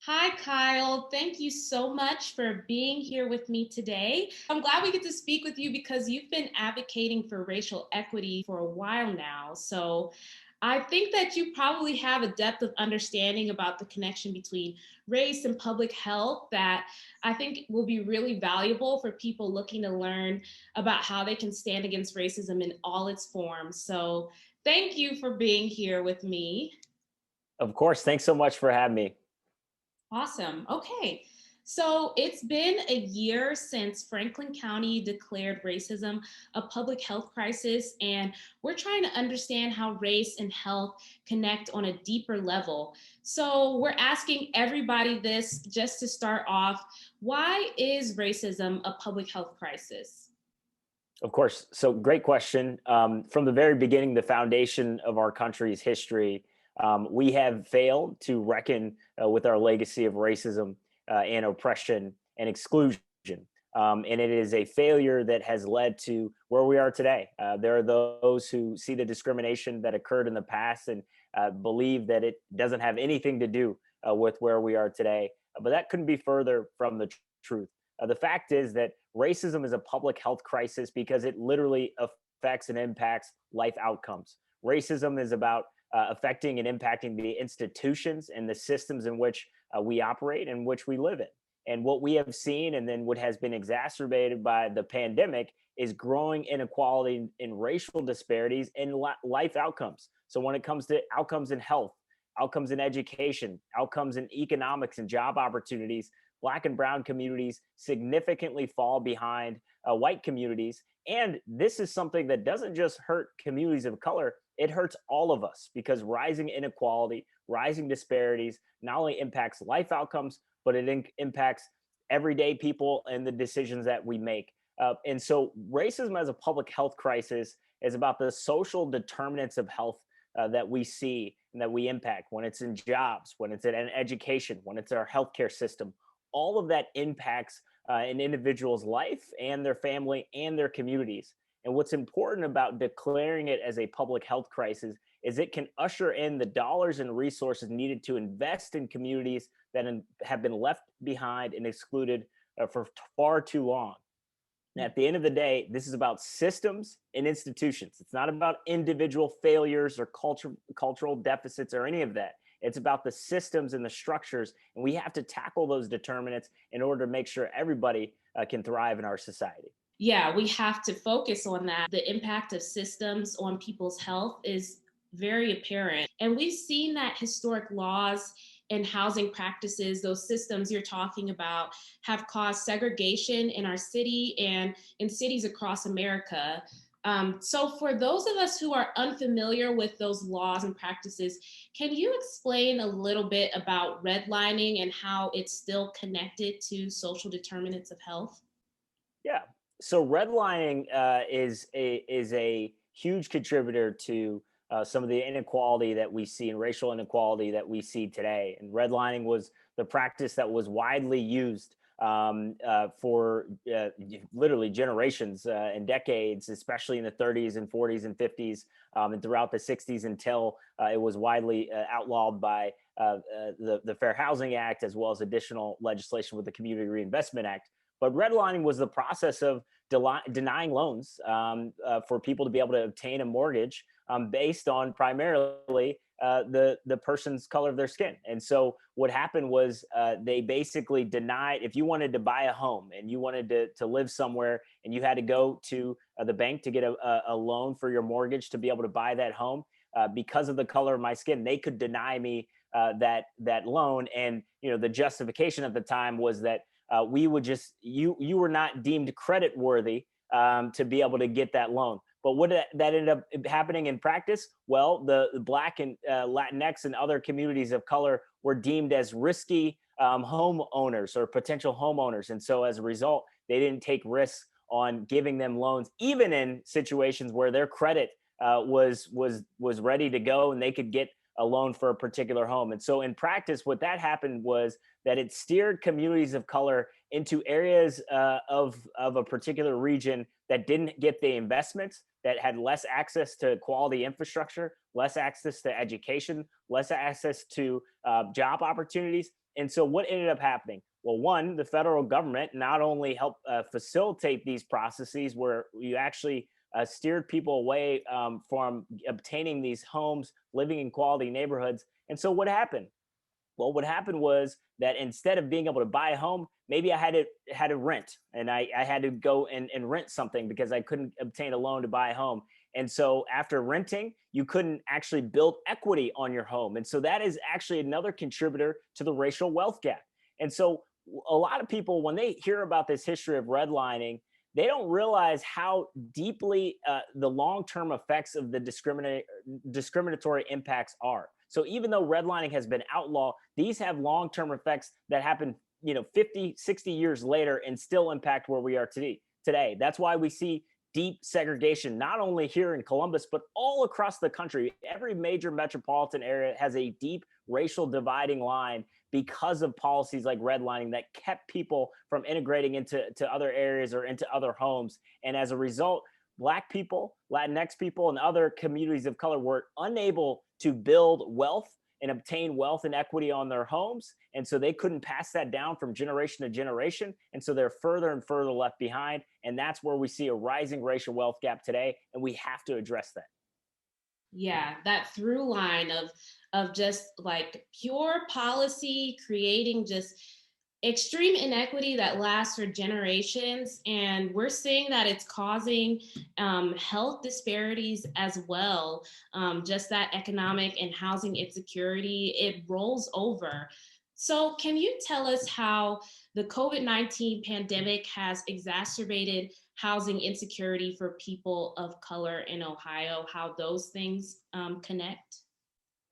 Hi, Kyle. Thank you so much for being here with me today. I'm glad we get to speak with you because you've been advocating for racial equity for a while now. So I think that you probably have a depth of understanding about the connection between race and public health that I think will be really valuable for people looking to learn about how they can stand against racism in all its forms. So thank you for being here with me. Of course. Thanks so much for having me. Awesome. Okay. So it's been a year since Franklin County declared racism a public health crisis, and we're trying to understand how race and health connect on a deeper level. So we're asking everybody this just to start off. Why is racism a public health crisis? Of course. So, great question. From the very beginning, the foundation of our country's history, we have failed to reckon with our legacy of racism and oppression and exclusion. And it is a failure that has led to where we are today. There are those who see the discrimination that occurred in the past and believe that it doesn't have anything to do with where we are today. But that couldn't be further from the truth. The fact is that racism is a public health crisis because it literally affects and impacts life outcomes. Racism is about affecting and impacting the institutions and the systems in which we operate and which we live in. And what we have seen, and then what has been exacerbated by the pandemic, is growing inequality in racial disparities in life outcomes. So, when it comes to outcomes in health, outcomes in education, outcomes in economics and job opportunities, Black and Brown communities significantly fall behind white communities. And this is something that doesn't just hurt communities of color, it hurts all of us because rising inequality, rising disparities not only impacts life outcomes, but it impacts everyday people and the decisions that we make. And so, racism as a public health crisis is about the social determinants of health that we see and that we impact when it's in jobs, when it's in education, when it's our healthcare system. All of that impacts an individual's life and their family and their communities. And what's important about declaring it as a public health crisis is it can usher in the dollars and resources needed to invest in communities that have been left behind and excluded for far too long. And at the end of the day, this is about systems and institutions. It's not about individual failures or cultural deficits or any of that. It's about the systems and the structures, and we have to tackle those determinants in order to make sure everybody can thrive in our society. Yeah, we have to focus on that. The impact of systems on people's health is very apparent. And we've seen that historic laws and housing practices, those systems you're talking about, have caused segregation in our city and in cities across America. So, for those of us who are unfamiliar with those laws and practices, can you explain a little bit about redlining and how it's still connected to social determinants of health? Yeah. So redlining is a huge contributor to some of the inequality that we see and racial inequality that we see today. And redlining was the practice that was widely used for literally generations and decades, especially in the 30s and 40s and 50s and throughout the 60s until it was widely outlawed by the Fair Housing Act, as well as additional legislation with the Community Reinvestment Act. But redlining was the process of denying loans for people to be able to obtain a mortgage based on primarily the person's color of their skin. And so what happened was they basically denied, if you wanted to buy a home and you wanted to live somewhere and you had to go to the bank to get a loan for your mortgage to be able to buy that home, because of the color of my skin, they could deny me that loan. And the justification at the time was that we would just you were not deemed credit worthy to be able to get that loan. But what that ended up happening in practice? Well, the Black and Latinx and other communities of color were deemed as risky homeowners or potential homeowners, and so as a result, they didn't take risks on giving them loans, even in situations where their credit was ready to go and they could get a loan for a particular home. And so in practice, what that happened was that it steered communities of color into areas of a particular region that didn't get the investments, that had less access to quality infrastructure, less access to education, less access to job opportunities. And so what ended up happening? Well, one, the federal government not only helped facilitate these processes where you actually steered people away from obtaining these homes, living in quality neighborhoods. And so what happened? Well, what happened was that instead of being able to buy a home, maybe I had to rent, and I had to go and rent something because I couldn't obtain a loan to buy a home. And so after renting, you couldn't actually build equity on your home. And so that is actually another contributor to the racial wealth gap. And so a lot of people, when they hear about this history of redlining, they don't realize how deeply the long-term effects of the discriminatory impacts are. So even though redlining has been outlawed, these have long-term effects that happen, 50, 60 years later and still impact where we are today. That's why we see deep segregation, not only here in Columbus, but all across the country. Every major metropolitan area has a deep racial dividing line because of policies like redlining that kept people from integrating into other areas or into other homes. And as a result, Black people, Latinx people, and other communities of color were unable to build wealth and obtain wealth and equity on their homes. And so they couldn't pass that down from generation to generation. And so they're further and further left behind. And that's where we see a rising racial wealth gap today. And we have to address that. Yeah, that through line of just like pure policy creating just extreme inequity that lasts for generations. And we're seeing that it's causing health disparities as well. Just that economic and housing insecurity, it rolls over. So can you tell us how the COVID-19 pandemic has exacerbated housing insecurity for people of color in Ohio, how those things connect?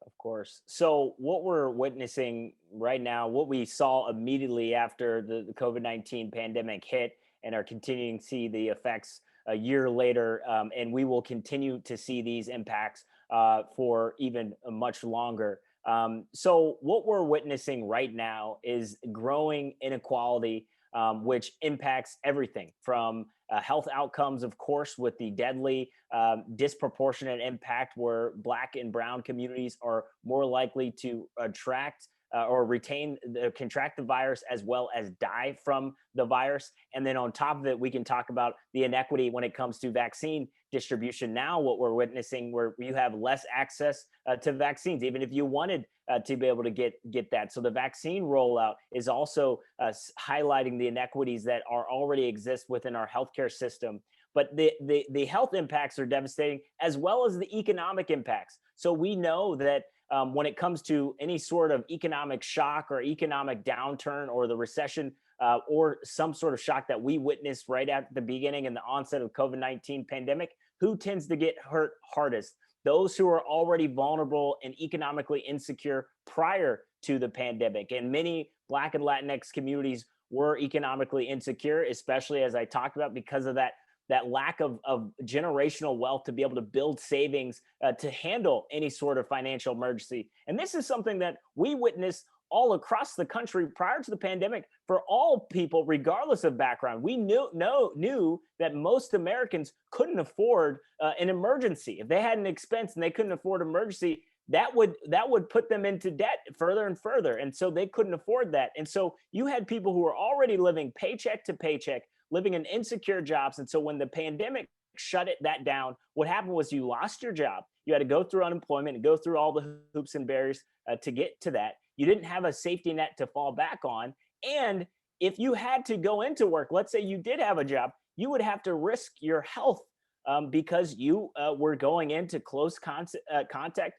Of course. So, what we're witnessing right now, what we saw immediately after the COVID-19 pandemic hit, and are continuing to see the effects a year later, and we will continue to see these impacts for even much longer. So, what we're witnessing right now is growing inequality, which impacts everything from health outcomes, of course, with the deadly disproportionate impact where Black and Brown communities are more likely to attract or contract the virus as well as die from the virus. And then on top of it, we can talk about the inequity when it comes to vaccine distribution. Now, what we're witnessing, where you have less access to vaccines, even if you wanted to be able to get that. So the vaccine rollout is also highlighting the inequities that are already exist within our healthcare system. But the health impacts are devastating, as well as the economic impacts. So we know that when it comes to any sort of economic shock or economic downturn or the recession or some sort of shock that we witnessed right at the beginning and the onset of COVID-19 pandemic, who tends to get hurt hardest? Those who are already vulnerable and economically insecure prior to the pandemic. And many Black and Latinx communities were economically insecure, especially as I talked about, because of that lack of generational wealth to be able to build savings to handle any sort of financial emergency. And this is something that we witnessed all across the country prior to the pandemic for all people, regardless of background. We knew that most Americans couldn't afford an emergency. If they had an expense and they couldn't afford an emergency, that would put them into debt further and further. And so they couldn't afford that. And so you had people who were already living paycheck to paycheck, living in insecure jobs. And so when the pandemic shut that down, what happened was you lost your job. You had to go through unemployment and go through all the hoops and barriers to get to that. You didn't have a safety net to fall back on. And if you had to go into work, let's say you did have a job, you would have to risk your health because you were going into close contact,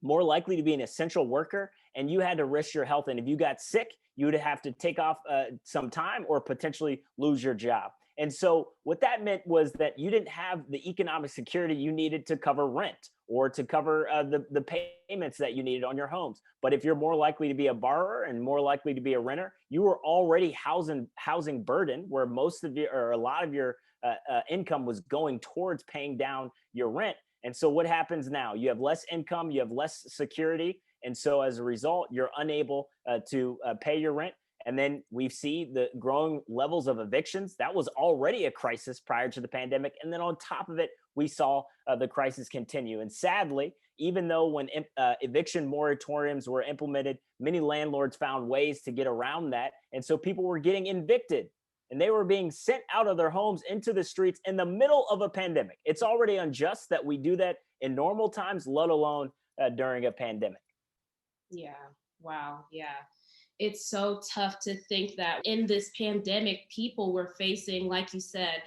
more likely to be an essential worker, and you had to risk your health. And if you got sick, you would have to take off some time or potentially lose your job. And so what that meant was that you didn't have the economic security you needed to cover rent or to cover the payments that you needed on your homes. But if you're more likely to be a borrower and more likely to be a renter, you were already housing burden, where most of your or a lot of your income was going towards paying down your rent. And so what happens now? You have less income, you have less security. And so as a result, you're unable to pay your rent. And then we see the growing levels of evictions. That was already a crisis prior to the pandemic. And then on top of it, we saw the crisis continue. And sadly, even though when eviction moratoriums were implemented, many landlords found ways to get around that. And so people were getting evicted and they were being sent out of their homes into the streets in the middle of a pandemic. It's already unjust that we do that in normal times, let alone during a pandemic. Yeah. Wow. Yeah. It's so tough to think that in this pandemic, people were facing, like you said,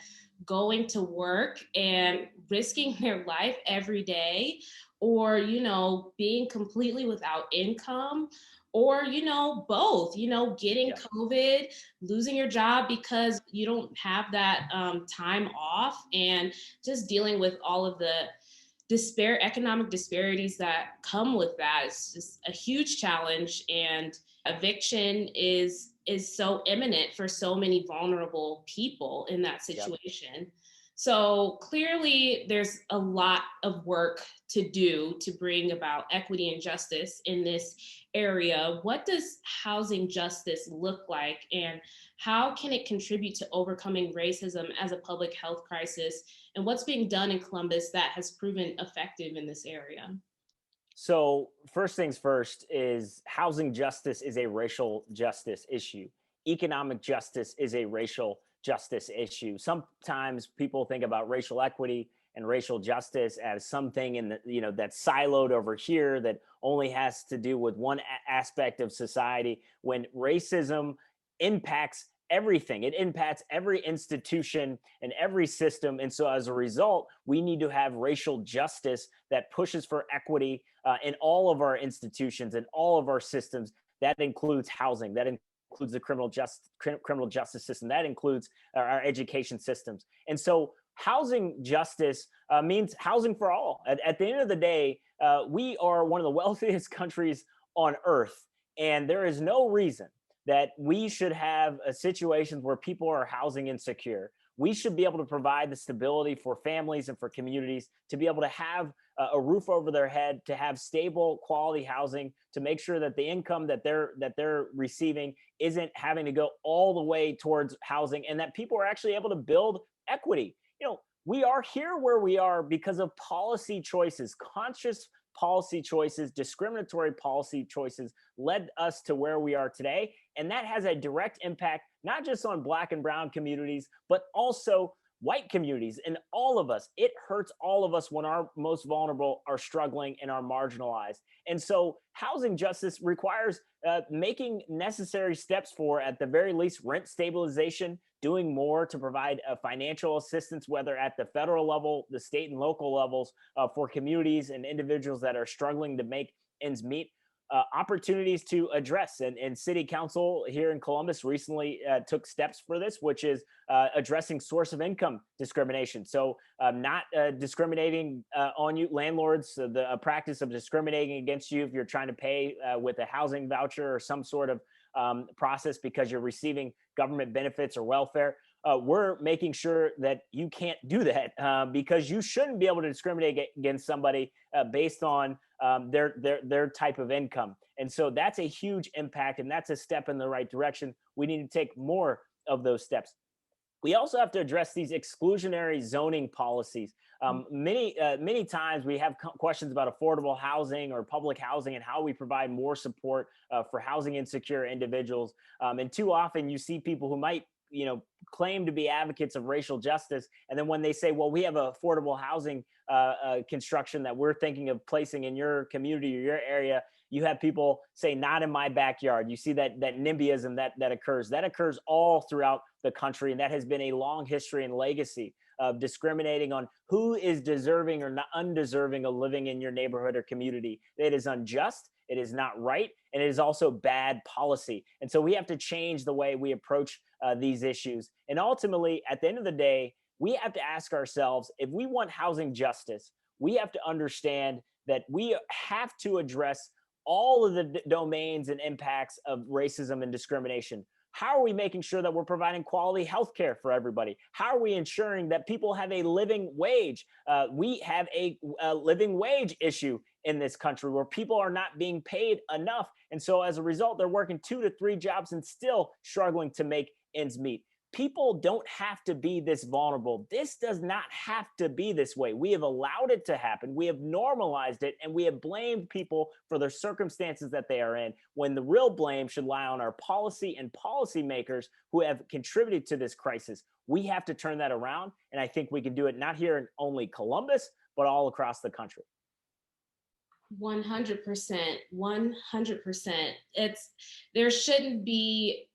going to work and risking their life every day, or, being completely without income, or, both, getting Yeah. COVID, losing your job because you don't have that time off, and just dealing with all of the economic disparities that come with that. It's just a huge challenge, and eviction is so imminent for so many vulnerable people in that Yep. situation. So clearly there's a lot of work to do to bring about equity and justice in this area. What does housing justice look like, and how can it contribute to overcoming racism as a public health crisis, and what's being done in Columbus that has proven effective in this area? So, first things first is housing justice is a racial justice issue. Economic justice is a racial justice issue. Sometimes people think about racial equity and racial justice as something in the, that's siloed over here that only has to do with one aspect of society, when racism impacts everything. It impacts every institution and every system. And so as a result, we need to have racial justice that pushes for equity in all of our institutions and all of our systems. That includes housing, that includes the criminal justice system, that includes our education systems. And so housing justice means housing for all. At the end of the day, we are one of the wealthiest countries on earth, and there is no reason that we should have situations where people are housing insecure. We should be able to provide the stability for families and for communities to be able to have a roof over their head, to have stable quality housing, to make sure that the income that they're receiving isn't having to go all the way towards housing, and that people are actually able to build equity. We are here where we are because of policy choices, conscious policy choices, discriminatory policy choices led us to where we are today. And that has a direct impact, not just on Black and brown communities, but also white communities and all of us. It hurts all of us when our most vulnerable are struggling and are marginalized. And so housing justice requires making necessary steps for, at the very least, rent stabilization, doing more to provide financial assistance, whether at the federal level, the state and local levels, for communities and individuals that are struggling to make ends meet. Opportunities to address, and city council here in Columbus recently took steps for this, which is addressing source of income discrimination. So not discriminating on you, landlords, the practice of discriminating against you if you're trying to pay with a housing voucher or some sort of process because you're receiving government benefits or welfare. We're making sure that you can't do that because you shouldn't be able to discriminate against somebody based on their type of income. And so that's a huge impact, and that's a step in the right direction. We need to take more of those steps. We also have to address these exclusionary zoning policies. Many times we have questions about affordable housing or public housing and how we provide more support for housing insecure individuals. And too often you see people who might claim to be advocates of racial justice, and then when they say, well, we have affordable housing construction that we're thinking of placing in your community or your area, you have people say, not in my backyard. You see that NIMBYism that occurs all throughout the country, and that has been a long history and legacy of discriminating on who is deserving or not undeserving of living in your neighborhood or community. It is unjust, it is not right, and it is also bad policy. And so we have to change the way we approach these issues. And ultimately, at the end of the day, we have to ask ourselves, if we want housing justice, we have to understand that we have to address all of the domains and impacts of racism and discrimination. How are we making sure that we're providing quality health care for everybody? How are we ensuring that people have a living wage? We have a living wage issue in this country where people are not being paid enough. And so as a result, they're working 2 to 3 jobs and still struggling to make ends meet. people don't have to be this vulnerable. This does not have to be this way. We have allowed it to happen. We have normalized it, and we have blamed people for their circumstances that they are in, when the real blame should lie on our policy and policymakers who have contributed to this crisis. We have to turn that around, and I think we can do it not here in only Columbus, but all across the country. 100%, 100%. There shouldn't be,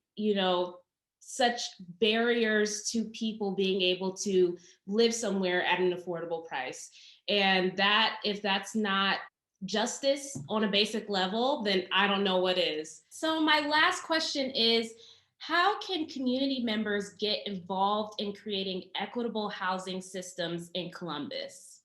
such barriers to people being able to live somewhere at an affordable price. And that, if that's not justice on a basic level, then I don't know what is. So my last question is, how can community members get involved in creating equitable housing systems in Columbus?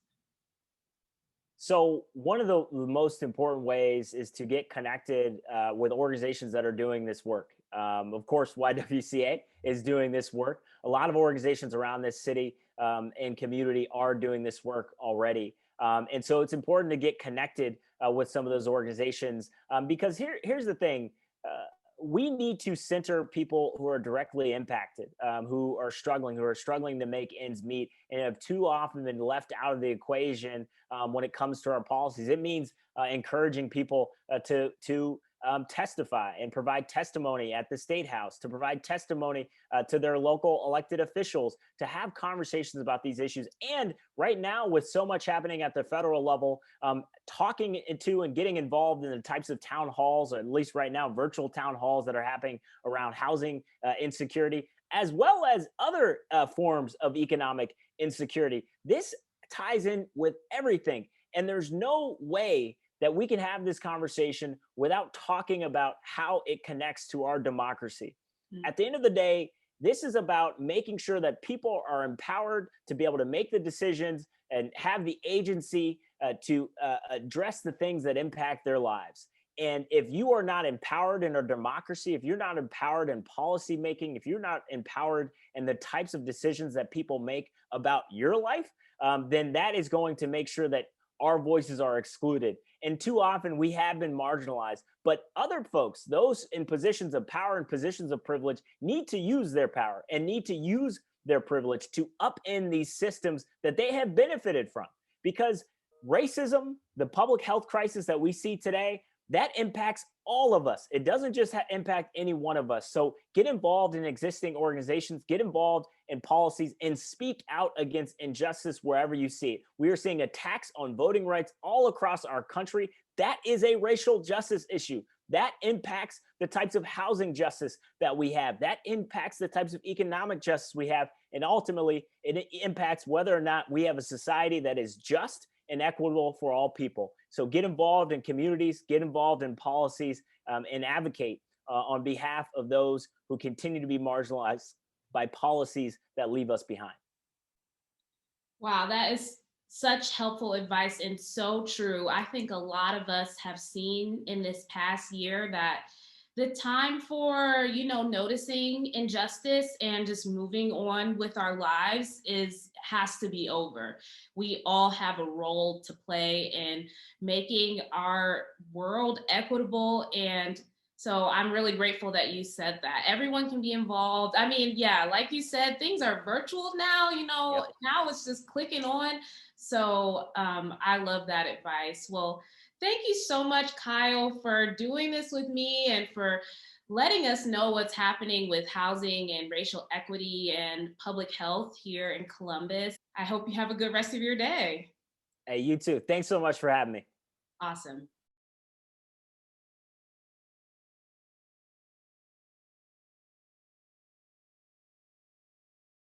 So one of the most important ways is to get connected with organizations that are doing this work. Of course, YWCA is doing this work. A lot of organizations around this city and community are doing this work already. And so it's important to get connected with some of those organizations because here's the thing. We need to center people who are directly impacted, who are struggling to make ends meet, and have too often been left out of the equation when it comes to our policies. It means encouraging people to testify and provide testimony at the State House, to provide testimony to their local elected officials, to have conversations about these issues. And right now, with so much happening at the federal level, talking to and getting involved in the types of town halls, or at least right now, virtual town halls that are happening around housing insecurity, as well as other forms of economic insecurity. This ties in with everything. And there's no way that we can have this conversation without talking about how it connects to our democracy. Mm-hmm. At the end of the day, this is about making sure that people are empowered to be able to make the decisions and have the agency to address the things that impact their lives. And if you are not empowered in our democracy, if you're not empowered in policy making, if you're not empowered in the types of decisions that people make about your life, then that is going to make sure that our voices are excluded. And too often we have been marginalized. But other folks, those in positions of power and positions of privilege, need to use their power and need to use their privilege to upend these systems that they have benefited from. Because racism, the public health crisis that we see today, that impacts all of us. It doesn't just impact any one of us. So get involved in existing organizations, get involved in policies, and speak out against injustice wherever you see it. We are seeing attacks on voting rights all across our country. That is a racial justice issue. That impacts the types of housing justice that we have. That impacts the types of economic justice we have. And ultimately, it impacts whether or not we have a society that is just and equitable for all people. So get involved in communities, get involved in policies, and advocate on behalf of those who continue to be marginalized by policies that leave us behind. Wow, that is such helpful advice and so true. I think a lot of us have seen in this past year that the time for, noticing injustice and just moving on with our lives has to be over. We all have a role to play in making our world equitable. And so I'm really grateful that you said that. Everyone can be involved. I mean, yeah, like you said, things are virtual now, Yep. Now it's just clicking on. So I love that advice. Well, thank you so much, Kyle, for doing this with me and for letting us know what's happening with housing and racial equity and public health here in Columbus. I hope you have a good rest of your day. Hey, you too. Thanks so much for having me. Awesome.